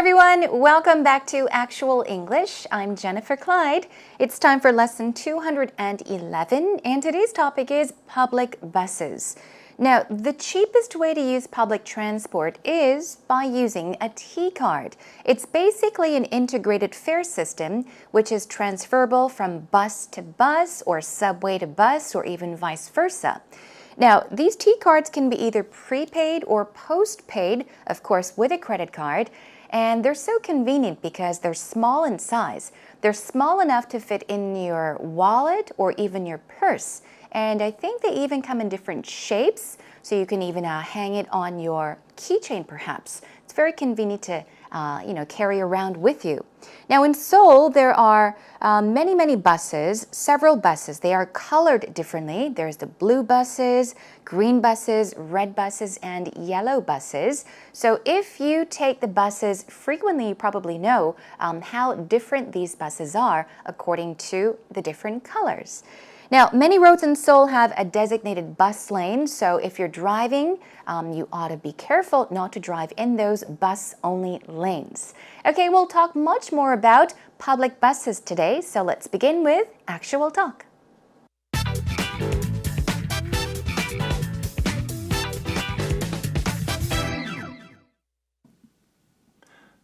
everyone, welcome back to Actual English. I'm Jennifer Clyde. It's time for lesson 211, and today's topic is public buses. Now, the cheapest way to use public transport is by using a T-card. It's basically an integrated fare system which is transferable from bus to bus or subway to bus or even vice versa. Now, these T-cards can be either prepaid or postpaid, of course, with a credit card. And they're so convenient because they're small in size. They're small enough to fit in your wallet or even your purse. And I think they even come in different shapes, so you can even hang it on your keychain perhaps. It's very convenient to carry around with you. Now in Seoul, there are many buses, several buses. They are colored differently. There's the blue buses, green buses, red buses, and yellow buses. So if you take the buses frequently, you probably know how different these buses are according to the different colors. Now, many roads in Seoul have a designated bus lane, so if you're driving, you ought to be careful not to drive in those bus-only lanes. Okay, we'll talk much more about public buses today, so let's begin with Actual Talk.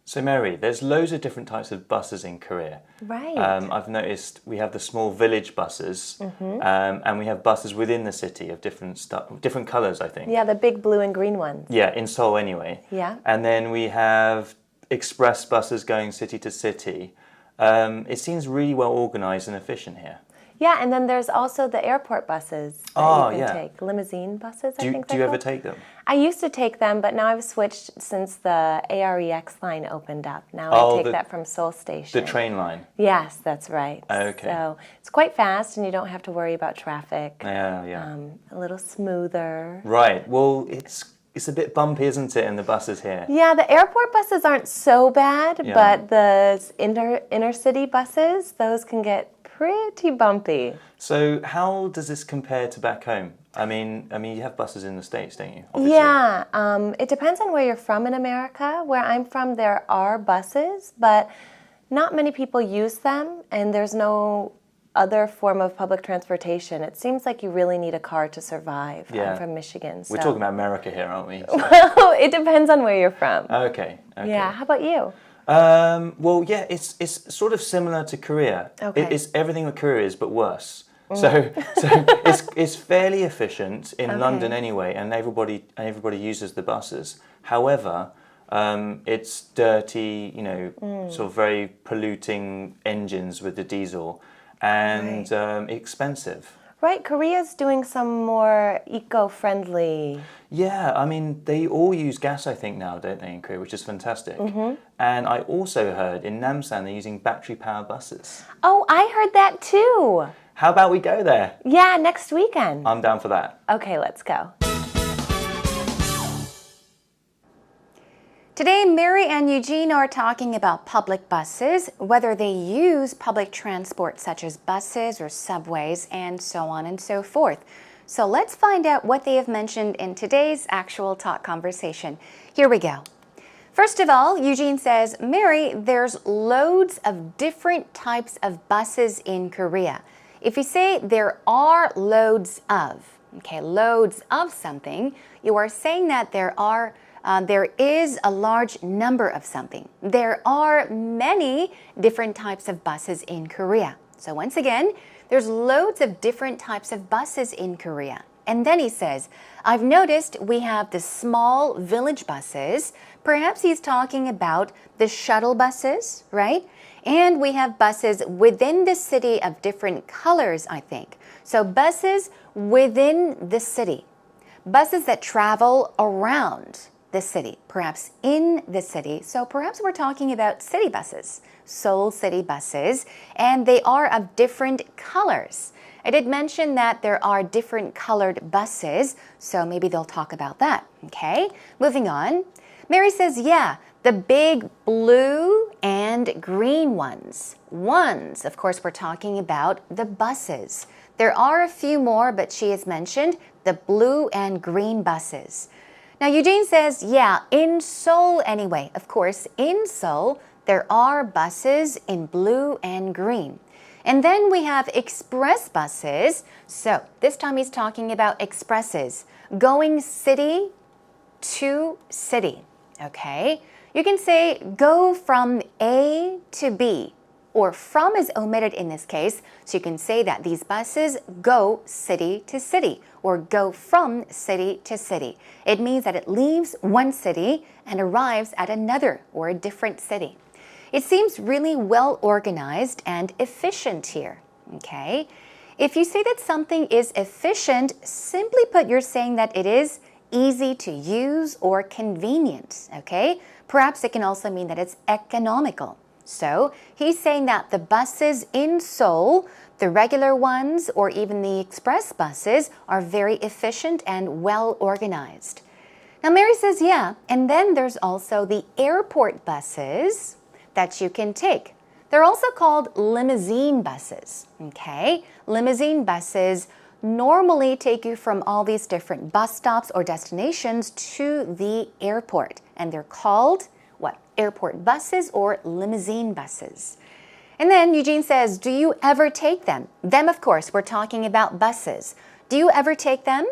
So Mary, there's loads of different types of buses in Korea. Right. I've noticed we have the small village buses, and we have buses within the city of different colours, I think. Yeah, the big blue and green ones. Yeah, in Seoul anyway. Yeah. And then we have express buses going city to city. It seems really well organised and efficient here. Yeah, and then there's also the airport buses that you can take. Limousine buses, I think. Do you ever take them? I used to take them, but now I've switched since the AREX line opened up. Now I take that from Seoul Station. The train line? Yes, that's right. Okay. So it's quite fast and you don't have to worry about traffic. Yeah. A little smoother. Right. Well, it's a bit bumpy, isn't it, in the buses here? Yeah, the airport buses aren't so bad, but the inner city buses, those can get pretty bumpy. So how does this compare to back home? I mean, you have buses in the States, don't you? Obviously. Yeah, it depends on where you're from in America. Where I'm from, there are buses, but not many people use them, and there's no other form of public transportation. It seems like you really need a car to survive. Yeah. I'm from Michigan. We're talking about America here, aren't we? Well, it depends on where you're from. Okay. Yeah, how about you? Well, yeah, it's sort of similar to Korea. Okay. It's everything that Korea is, but worse. So it's fairly efficient in London anyway, and everybody uses the buses. However, it's dirty, sort of very polluting engines with the diesel, and expensive. Right, Korea's doing some more eco-friendly. Yeah, I mean, they all use gas, I think, now, don't they, in Korea, which is fantastic. And I also heard in Namsan they're using battery-powered buses. Oh, I heard that too. How about we go there? Yeah, next weekend. I'm down for that. Okay, let's go. Today, Mary and Eugene are talking about public buses, whether they use public transport such as buses or subways, and so on and so forth. So let's find out what they have mentioned in today's Actual Talk conversation. Here we go. First of all, Eugene says, Mary, there's loads of different types of buses in Korea. If you say there are loads of, loads of something, you are saying that there is a large number of something. There are many different types of buses in Korea. So once again, there's loads of different types of buses in Korea. And then he says, I've noticed we have the small village buses. Perhaps he's talking about the shuttle buses, right? And we have buses within the city of different colors, I think. So buses within the city. Buses that travel around the city, perhaps in the city. So perhaps we're talking about city buses, Seoul city buses, and they are of different colors. I did mention that there are different colored buses, so maybe they'll talk about that, okay? Moving on. Mary says, yeah, the big blue and green ones. Of course, we're talking about the buses. There are a few more, but she has mentioned the blue and green buses. Now, Eugene says, yeah, in Seoul anyway. Of course, in Seoul, there are buses in blue and green. And then we have express buses. So this time he's talking about expresses, going city to city, okay? You can say go from A to B, or from is omitted in this case, so you can say that these buses go city to city, or go from city to city. It means that it leaves one city and arrives at another or a different city. It seems really well organized and efficient here, okay? If you say that something is efficient, simply put, you're saying that it is easy to use or convenient, okay? Perhaps it can also mean that it's economical. So he's saying that the buses in Seoul, the regular ones or even the express buses, are very efficient and well organized. Now Mary says, yeah, and then there's also the airport buses that you can take. They're also called limousine buses, okay? Limousine buses normally take you from all these different bus stops or destinations to the airport, and they're called what? Airport buses or limousine buses. And then Eugene says, do you ever take them? Them, of course, we're talking about buses. Do you ever take them?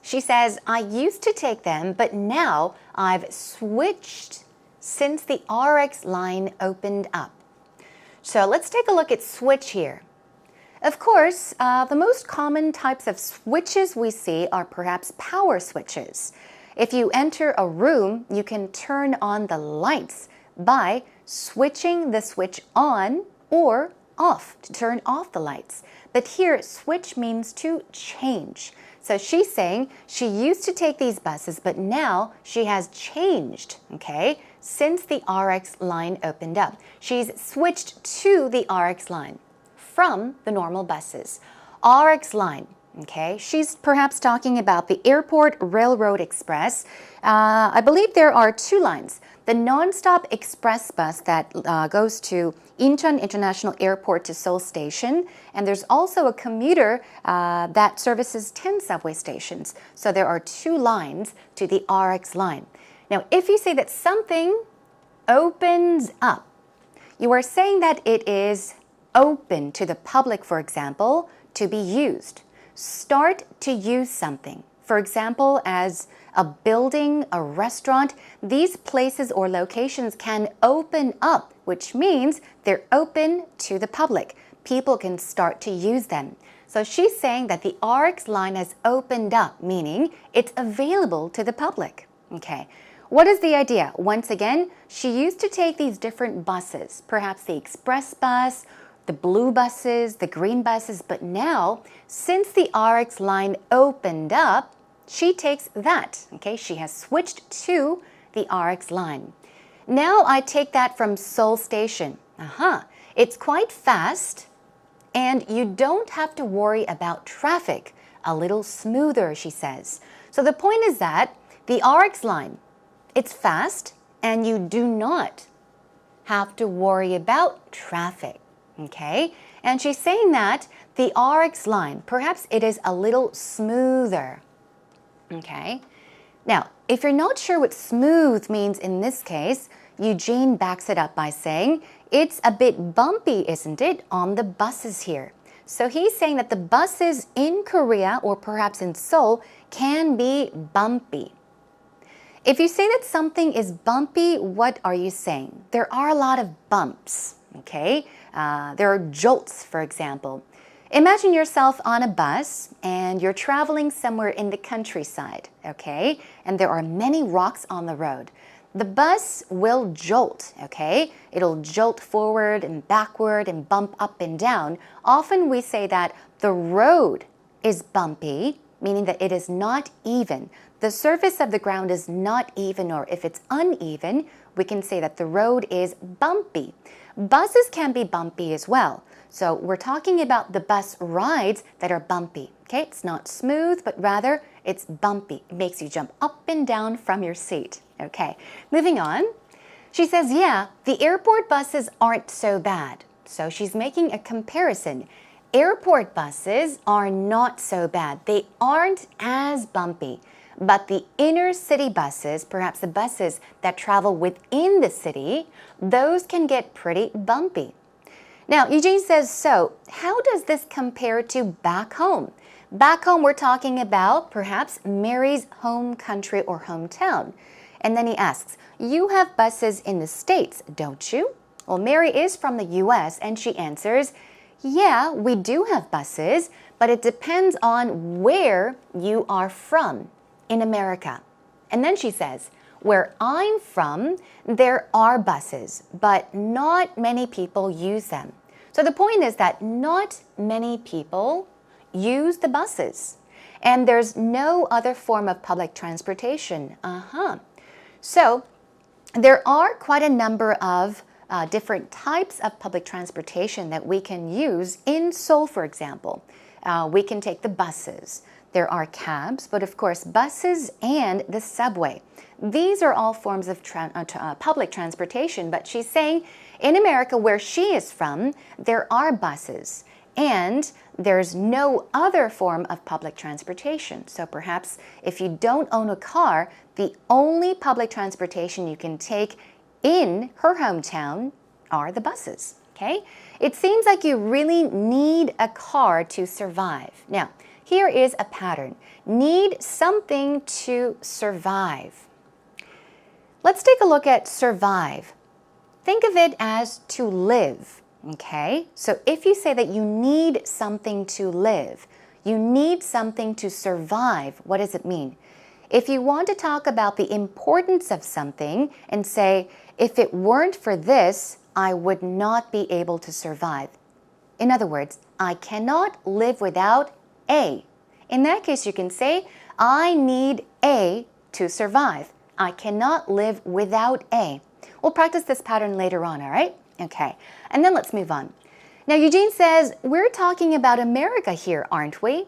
She says, I used to take them, but now I've switched since the RX line opened up. So let's take a look at switch here. Of course, the most common types of switches we see are perhaps power switches. If you enter a room, you can turn on the lights by switching the switch on or off to turn off the lights. But here, switch means to change. So she's saying she used to take these buses, but now she has changed, okay, since the RX line opened up. She's switched to the RX line from the normal buses. RX line, okay, she's perhaps talking about the Airport Railroad Express. I believe there are two lines. The non-stop express bus that goes to Incheon International Airport to Seoul Station, and there's also a commuter that services 10 subway stations. So there are two lines to the RX line. Now, if you say that something opens up, you are saying that it is open to the public, for example, to be used. Start to use something. For example, as a building, a restaurant, these places or locations can open up, which means they're open to the public. People can start to use them. So she's saying that the RX line has opened up, meaning it's available to the public. Okay. What is the idea? Once again, she used to take these different buses, perhaps the express bus, the blue buses, the green buses, but now, since the RX line opened up, she takes that, okay? She has switched to the RX line. Now I take that from Seoul Station. It's quite fast, and you don't have to worry about traffic. A little smoother, she says. So the point is that the RX line, it's fast, and you do not have to worry about traffic. Okay, and she's saying that the RX line, perhaps it is a little smoother. Okay, now if you're not sure what smooth means in this case, Eugene backs it up by saying it's a bit bumpy, isn't it, on the buses here. So he's saying that the buses in Korea or perhaps in Seoul can be bumpy. If you say that something is bumpy, what are you saying? There are a lot of bumps, okay? There are jolts, for example. Imagine yourself on a bus and you're traveling somewhere in the countryside, okay? And there are many rocks on the road. The bus will jolt, okay? It'll jolt forward and backward and bump up and down. Often we say that the road is bumpy, meaning that it is not even. The surface of the ground is not even, or if it's uneven, we can say that the road is bumpy. Buses can be bumpy as well. So we're talking about the bus rides that are bumpy. Okay, it's not smooth, but rather it's bumpy. It makes you jump up and down from your seat. Okay, moving on. She says, yeah, the airport buses aren't so bad. So she's making a comparison. Airport buses are not so bad. They aren't as bumpy. But the inner city buses, perhaps the buses that travel within the city, those can get pretty bumpy. Now, Eugene says, so how does this compare to back home? Back home, we're talking about perhaps Mary's home country or hometown. And then he asks, you have buses in the States, don't you? Well, Mary is from the U.S. and she answers, yeah, we do have buses, but it depends on where you are from in America. And then she says, where I'm from, there are buses, but not many people use them. So the point is that not many people use the buses. And there's no other form of public transportation. So there are quite a number of different types of public transportation that we can use in Seoul, for example. We can take the buses. There are cabs, but of course buses and the subway. These are all forms of public transportation, but she's saying in America, where she is from, there are buses and there's no other form of public transportation. So perhaps if you don't own a car, the only public transportation you can take in her hometown are the buses, okay? It seems like you really need a car to survive. Now, here is a pattern. Need something to survive. Let's take a look at survive. Think of it as to live, okay? So if you say that you need something to live, you need something to survive, what does it mean? If you want to talk about the importance of something and say, if it weren't for this, I would not be able to survive. In other words, I cannot live without A. In that case, you can say, I need A to survive. I cannot live without A. We'll practice this pattern later on, all right? Okay, and then let's move on. Now, Eugene says, we're talking about America here, aren't we?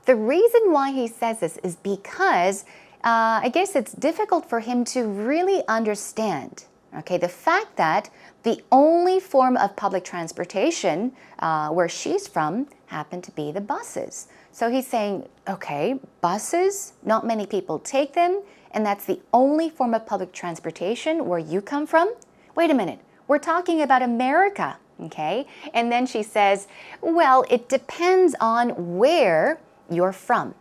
The reason why he says this is because I guess it's difficult for him to really understand, okay, the fact that the only form of public transportation where she's from happened to be the buses. So he's saying, okay, buses, not many people take them, and that's the only form of public transportation where you come from? Wait a minute, we're talking about America, okay? And then she says, well, it depends on where you're from.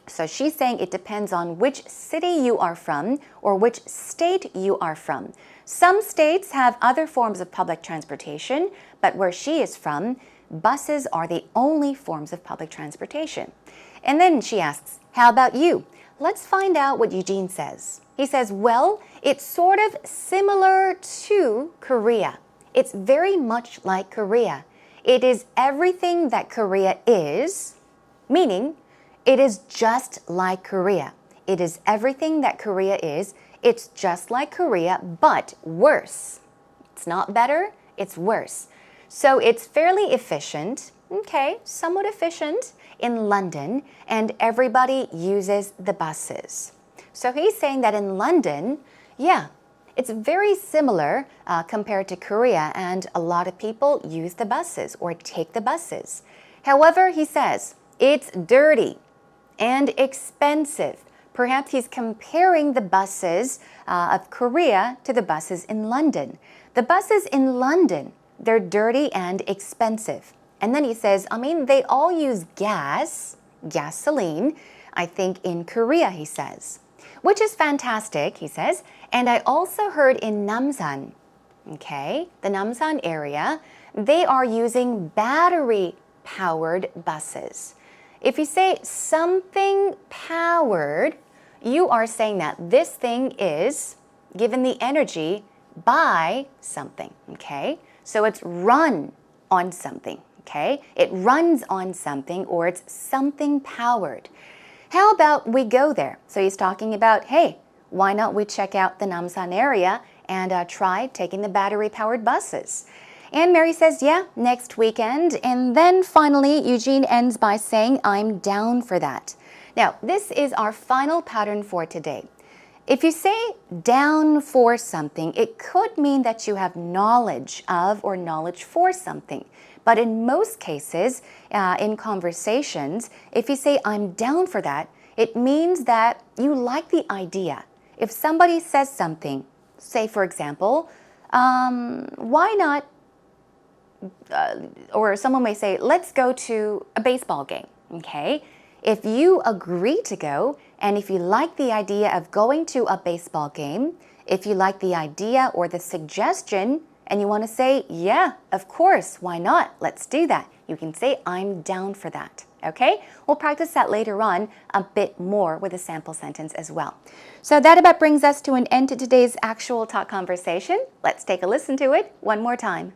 So she's saying it depends on which city you are from or which state you are from. Some states have other forms of public transportation, but where she is from, buses are the only forms of public transportation. And then she asks, how about you? Let's find out what Eugene says. He says, well, it's sort of similar to Korea. It's very much like Korea. It is everything that Korea is, meaning it is just like Korea. It is everything that Korea is. It's just like Korea, but worse. It's not better, it's worse. So it's fairly efficient, okay, somewhat efficient in London, and everybody uses the buses. So he's saying that in London, yeah, it's very similar compared to Korea, and a lot of people use the buses or take the buses. However, he says, it's dirty and expensive. Perhaps he's comparing the buses of Korea to the buses in London. The buses in London, they're dirty and expensive. And then he says, I mean, they all use gas, gasoline, I think in Korea, he says, which is fantastic, he says. And I also heard in Namsan, okay, the Namsan area, they are using battery-powered buses. If you say something powered, you are saying that this thing is given the energy by something, okay? So it's run on something, okay? It runs on something or it's something powered. How about we go there? So he's talking about, hey, why not we check out the Namsan area and try taking the battery-powered buses? And Mary says, yeah, next weekend. And then finally, Eugene ends by saying, I'm down for that. Now, this is our final pattern for today. If you say down for something, it could mean that you have knowledge of or knowledge for something. But in most cases, in conversations, if you say I'm down for that, It means that you like the idea. If somebody says something, say for example, why not, or someone may say, let's go to a baseball game, okay? If you agree to go, and if you like the idea of going to a baseball game, if you like the idea or the suggestion, and you want to say, yeah, of course, why not? Let's do that. You can say, I'm down for that. Okay? We'll practice that later on a bit more with a sample sentence as well. So that about brings us to an end to today's actual talk conversation. Let's take a listen to it one more time.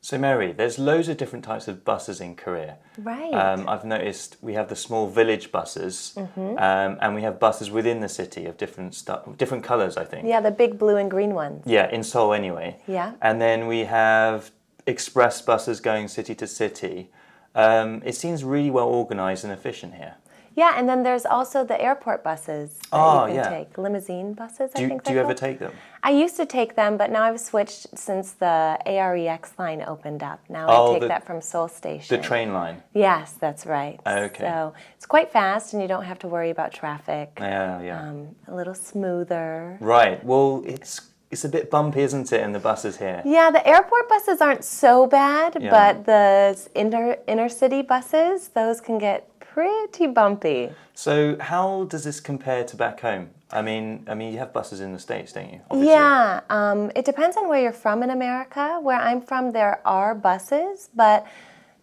So Mary, there's loads of different types of buses in Korea. Right. I've noticed we have the small village buses, and we have buses within the city of different colours, I think. Yeah, the big blue and green ones. Yeah, in Seoul anyway. Yeah. And then we have express buses going city to city. It seems really well organised and efficient here. Yeah, and then there's also the airport buses that you can take. Limousine buses, I think Do you they're ever called. take them? I used to take them, but now I've switched since the AREX line opened up. Now I take that from Seoul Station. The train line? Yes, that's right. Okay. So it's quite fast and you don't have to worry about traffic. Yeah. A little smoother. Right. Well, it's a bit bumpy, isn't it, in the buses here? Yeah, the airport buses aren't so bad, but the inner city buses, those can get pretty bumpy. So how does this compare to back home? I mean, you have buses in the States, don't you? Obviously. Yeah, it depends on where you're from in America. Where I'm from, there are buses, but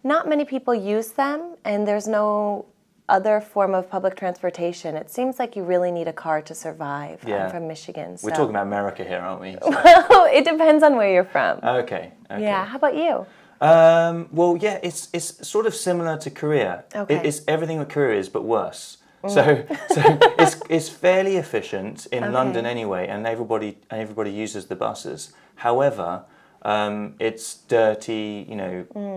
not many people use them, and there's no other form of public transportation. It seems like you really need a car to survive. Yeah. I'm from Michigan. We're talking about America here, aren't we? Well, it depends on where you're from. Okay. Yeah, how about you? Well, yeah, it's sort of similar to Korea. Okay. It's everything that Korea is, but worse. So it's fairly efficient in London anyway, and everybody uses the buses. However, it's dirty,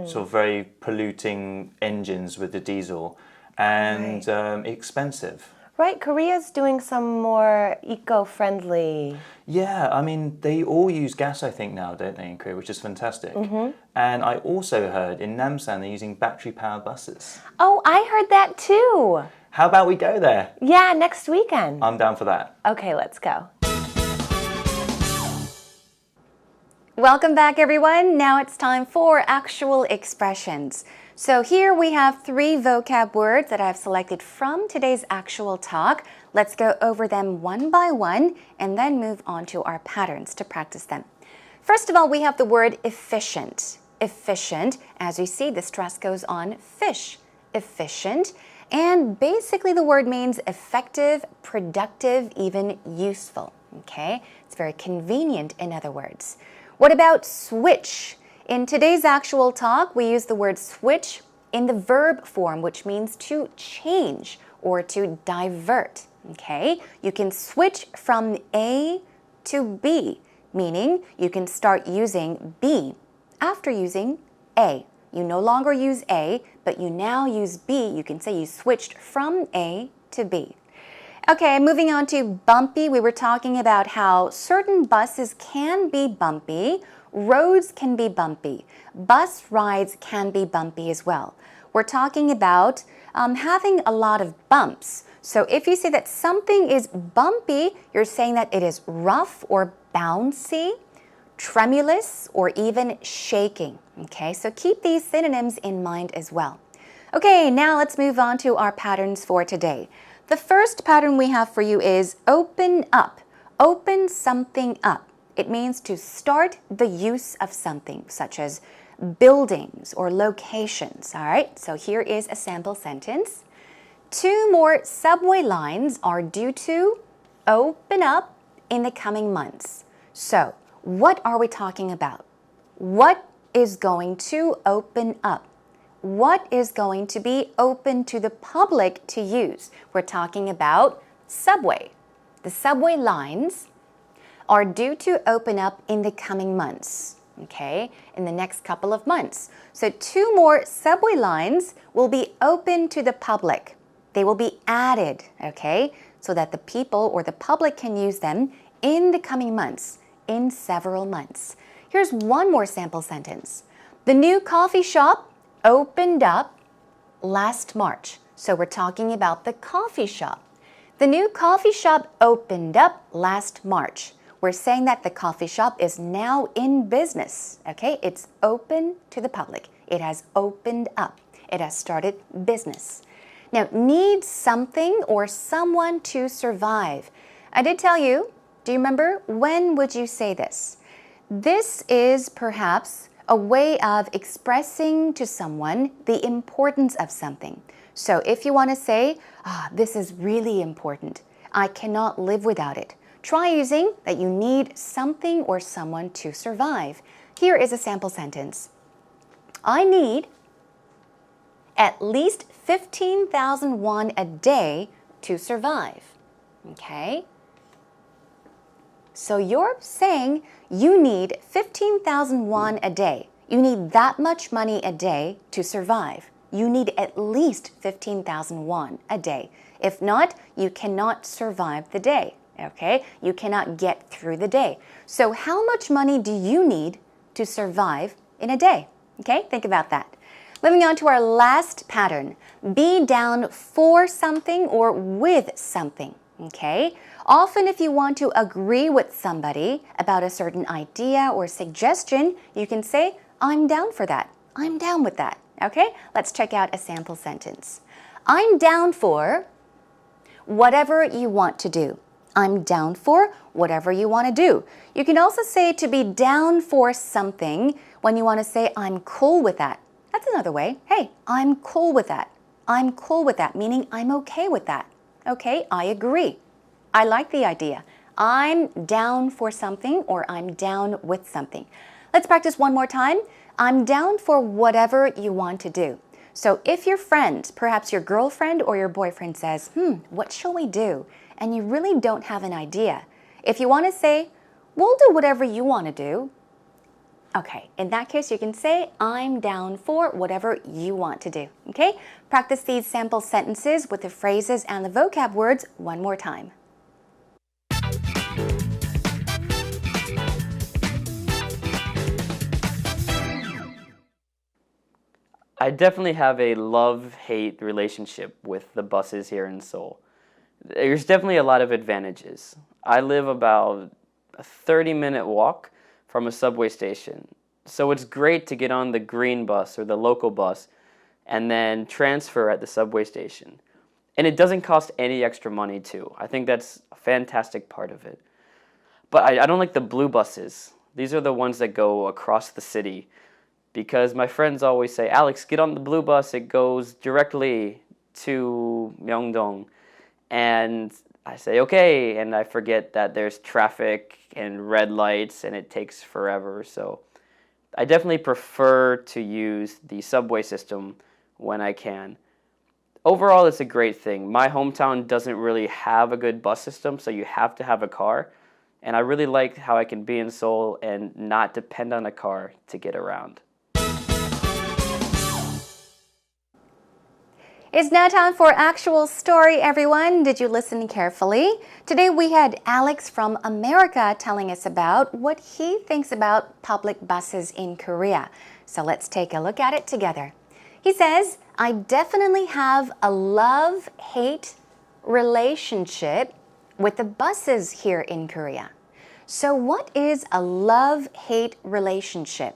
sort of very polluting engines with the diesel, and expensive. Right, Korea's doing some more eco-friendly. Yeah, I mean, they all use gas, I think, now, don't they, in Korea, which is fantastic. And I also heard in Namsan they're using battery-powered buses. Oh, I heard that too. How about we go there? Yeah, next weekend. I'm down for that. Okay, let's go. Welcome back, everyone. Now it's time for actual expressions. So here we have 3 vocab words that I've selected from today's actual talk. Let's go over them one by one and then move on to our patterns to practice them. First of all, we have the word efficient. Efficient, as you see, the stress goes on fish. Efficient. And basically the word means effective, productive, even useful. Okay? It's very convenient, in other words. What about switch? In today's actual talk, we use the word switch in the verb form, which means to change or to divert. Okay? You can switch from A to B, meaning you can start using B after using A. You no longer use A, but you now use B. You can say you switched from A to B. Okay, moving on to bumpy. We were talking about how certain buses can be bumpy. Roads can be bumpy. Bus rides can be bumpy as well. We're talking about having a lot of bumps. So if you say that something is bumpy, you're saying that it is rough or bouncy, tremulous, or even shaking. Okay, so keep these synonyms in mind as well. Okay, now let's move on to our patterns for today. The first pattern we have for you is open up. Open something up. It means to start the use of something, such as buildings or locations. All right, so here is a sample sentence. 2 more subway lines are due to open up in the coming months. So, what are we talking about? What is going to open up? What is going to be open to the public to use? We're talking about subway. The subway lines are due to open up in the coming months, okay, in the next couple of months. So 2 more subway lines will be open to the public. They will be added, okay, so that the people or the public can use them in the coming months, in several months. Here's one more sample sentence. The new coffee shop opened up last March. So we're talking about the coffee shop. The new coffee shop opened up last March. We're saying that the coffee shop is now in business. Okay, it's open to the public. It has opened up. It has started business. Now, need something or someone to survive. I did tell you, do you remember? When would you say this? This is perhaps a way of expressing to someone the importance of something. So if you want to say, this is really important, I cannot live without it, try using that you need something or someone to survive. Here is a sample sentence. I need at least 15,000 won a day to survive. Okay? So you're saying you need 15,000 won a day. You need that much money a day to survive. You need at least 15,000 won a day. If not, you cannot survive the day. Okay? You cannot get through the day. So how much money do you need to survive in a day? Okay? Think about that. Moving on to our last pattern. Be down for something or with something. Okay? Often if you want to agree with somebody about a certain idea or suggestion, you can say, I'm down for that. I'm down with that. Okay? Let's check out a sample sentence. I'm down for whatever you want to do. I'm down for whatever you want to do. You can also say to be down for something when you want to say, I'm cool with that. That's another way. Hey, I'm cool with that. I'm cool with that, meaning I'm okay with that. Okay, I agree. I like the idea. I'm down for something or I'm down with something. Let's practice one more time. I'm down for whatever you want to do. So if your friend, perhaps your girlfriend or your boyfriend says, what shall we do? And you really don't have an idea. If you want to say, we'll do whatever you want to do. Okay, in that case, you can say, I'm down for whatever you want to do. Okay, practice these sample sentences with the phrases and the vocab words one more time. I definitely have a love-hate relationship with the buses here in Seoul. There's definitely a lot of advantages. I live about a 30-minute walk from a subway station. So it's great to get on the green bus or the local bus and then transfer at the subway station. And it doesn't cost any extra money too. I think that's a fantastic part of it. But I don't like the blue buses. These are the ones that go across the city. Because my friends always say, Alex, get on the blue bus. It goes directly to Myeongdong. And I say, okay. And I forget that there's traffic and red lights and it takes forever. So I definitely prefer to use the subway system when I can. Overall, it's a great thing. My hometown doesn't really have a good bus system, so you have to have a car. And I really like how I can be in Seoul and not depend on a car to get around. It's now time for actual story, everyone. Did you listen carefully? Today we had Alex from America telling us about what he thinks about public buses in Korea. So let's take a look at it together. He says, I definitely have a love-hate relationship with the buses here in Korea. So what is a love-hate relationship?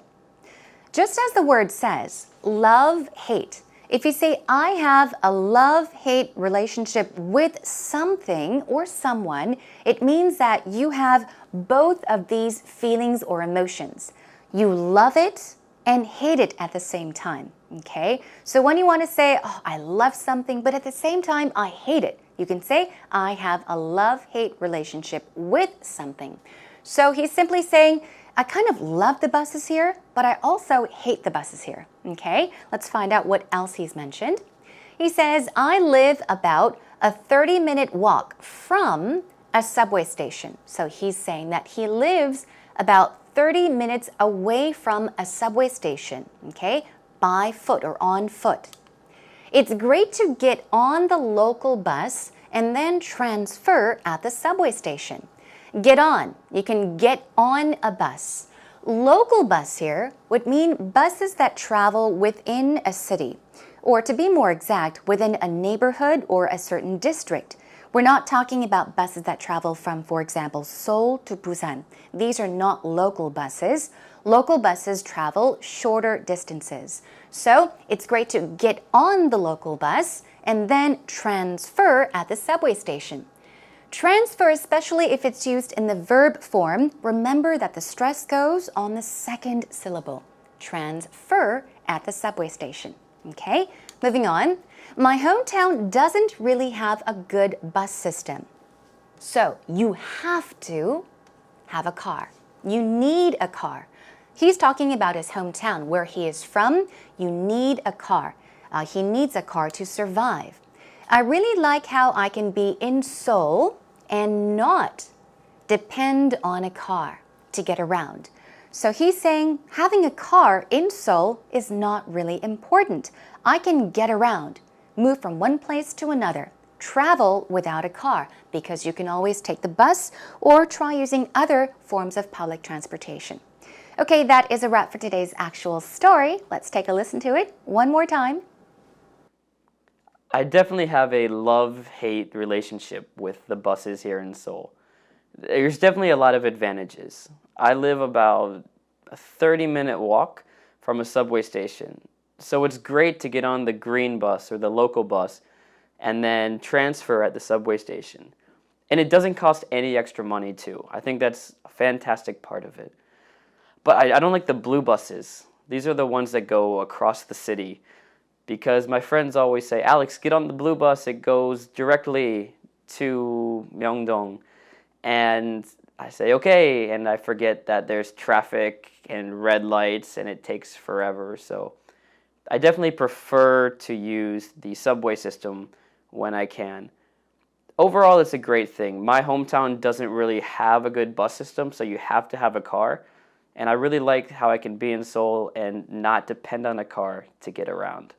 Just as the word says, love-hate. If you say, I have a love-hate relationship with something or someone, it means that you have both of these feelings or emotions. You love it and hate it at the same time, okay? So when you want to say, oh, I love something, but at the same time, I hate it, you can say, I have a love-hate relationship with something. So he's simply saying, I kind of love the buses here, but I also hate the buses here. Okay, let's find out what else he's mentioned. He says, I live about a 30-minute walk from a subway station. So he's saying that he lives about 30 minutes away from a subway station, okay, by foot or on foot. It's great to get on the local bus and then transfer at the subway station. Get on. You can get on a bus. Local bus here would mean buses that travel within a city or to be more exact, within a neighborhood or a certain district. We're not talking about buses that travel from, for example, Seoul to Busan. These are not local buses. Local buses travel shorter distances. So it's great to get on the local bus and then transfer at the subway station. Transfer, especially if it's used in the verb form, remember that the stress goes on the second syllable. Transfer at the subway station. Okay, moving on. My hometown doesn't really have a good bus system. So you have to have a car. You need a car. He's talking about his hometown, where he is from. You need a car. He needs a car to survive. I really like how I can be in Seoul and not depend on a car to get around. So he's saying having a car in Seoul is not really important. I can get around, move from one place to another, travel without a car, because you can always take the bus or try using other forms of public transportation. Okay, that is a wrap for today's actual story. Let's take a listen to it one more time. I definitely have a love-hate relationship with the buses here in Seoul. There's definitely a lot of advantages. I live about a 30-minute walk from a subway station. So it's great to get on the green bus or the local bus and then transfer at the subway station. And it doesn't cost any extra money too. I think that's a fantastic part of it. But I don't like the blue buses. These are the ones that go across the city. Because my friends always say, Alex, get on the blue bus. It goes directly to Myeongdong. And I say, okay. And I forget that there's traffic and red lights and it takes forever. So I definitely prefer to use the subway system when I can. Overall, it's a great thing. My hometown doesn't really have a good bus system, so you have to have a car. And I really like how I can be in Seoul and not depend on a car to get around.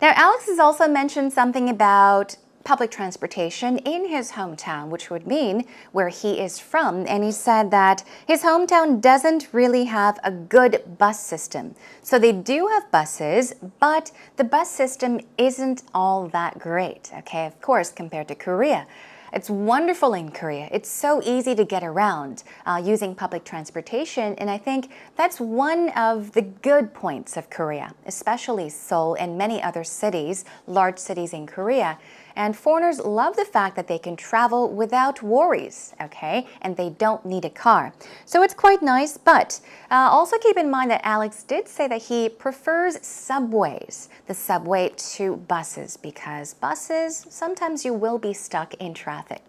Now, Alex has also mentioned something about public transportation in his hometown, which would mean where he is from. And he said that his hometown doesn't really have a good bus system. So they do have buses, but the bus system isn't all that great, okay, of course, compared to Korea. It's wonderful in Korea. It's so easy to get around using public transportation, and I think that's one of the good points of Korea, especially Seoul and many other cities, large cities in Korea. And foreigners love the fact that they can travel without worries, okay? And they don't need a car. So it's quite nice, but also keep in mind that Alex did say that he prefers subways, the subway to buses, because buses, sometimes you will be stuck in traffic.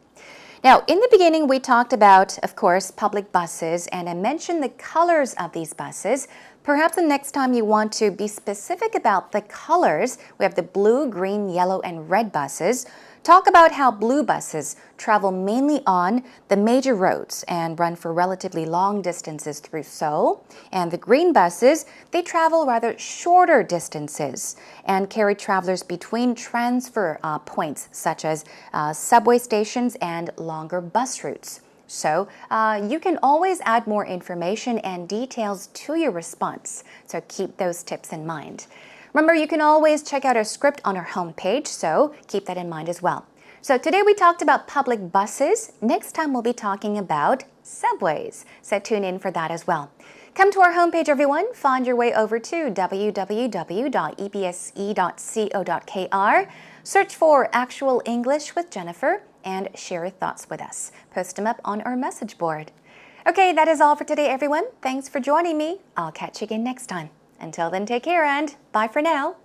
Now, in the beginning, we talked about, of course, public buses, and I mentioned the colors of these buses. Perhaps the next time you want to be specific about the colors, we have the blue, green, yellow, and red buses. Talk about how blue buses travel mainly on the major roads and run for relatively long distances through Seoul. And the green buses, they travel rather shorter distances and carry travelers between transfer points such as subway stations and longer bus routes. So you can always add more information and details to your response. So keep those tips in mind. Remember, you can always check out our script on our homepage, so keep that in mind as well. So today we talked about public buses. Next time we'll be talking about subways. So tune in for that as well. Come to our homepage, everyone. Find your way over to www.ebse.co.kr. Search for Actual English with Jennifer and share your thoughts with us. Post them up on our message board. Okay, that is all for today, everyone. Thanks for joining me. I'll catch you again next time. Until then, take care and bye for now.